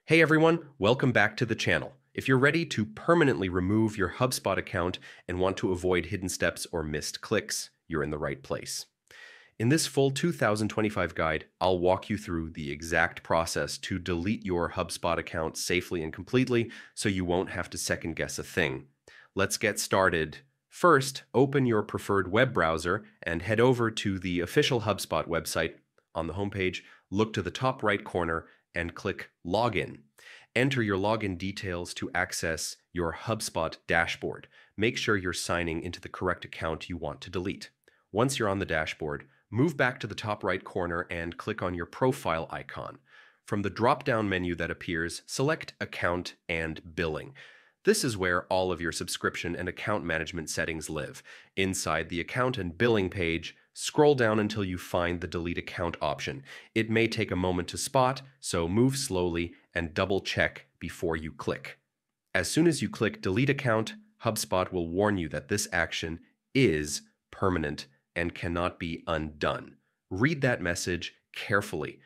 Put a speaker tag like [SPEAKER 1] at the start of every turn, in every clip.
[SPEAKER 1] Hey everyone, welcome back to the channel. If you're ready to permanently remove your HubSpot account and want to avoid hidden steps or missed clicks, you're in the right place. In this full 2025 guide, I'll walk you through the exact process to delete your HubSpot account safely and completely so you won't have to second guess a thing. Let's get started. First, open your preferred web browser and head over to the official HubSpot website. On the homepage, look to the top right corner and click Login. Enter your login details to access your HubSpot dashboard. Make sure you're signing into the correct account you want to delete. Once you're on the dashboard, move back to the top right corner and click on your profile icon. From the drop-down menu that appears, select Account and Billing. This is where all of your subscription and account management settings live. Inside the Account and Billing page, scroll down until you find the Delete Account option. It may take a moment to spot, so move slowly and double-check before you click. As soon as you click Delete Account, HubSpot will warn you that this action is permanent and cannot be undone. Read that message carefully.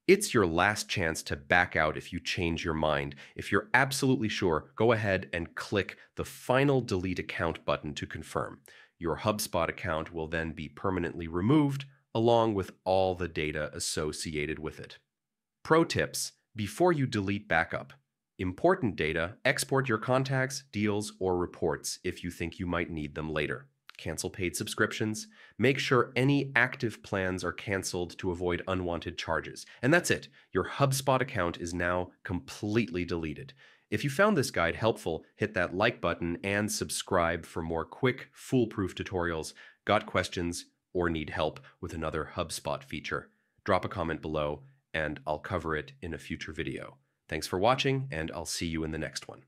[SPEAKER 1] It's your last chance to back out if you change your mind. If you're absolutely sure, go ahead and click the final Delete Account button to confirm. Your HubSpot account will then be permanently removed, along with all the data associated with it. Pro tips: before you delete backup. Important data, export your contacts, deals, or reports if you think you might need them later. Cancel paid subscriptions. Make sure any active plans are canceled to avoid unwanted charges. And that's it. Your HubSpot account is now completely deleted. If you found this guide helpful, hit that like button and subscribe for more quick, foolproof tutorials. Got questions or need help with another HubSpot feature? Drop a comment below and I'll cover it in a future video. Thanks for watching, and I'll see you in the next one.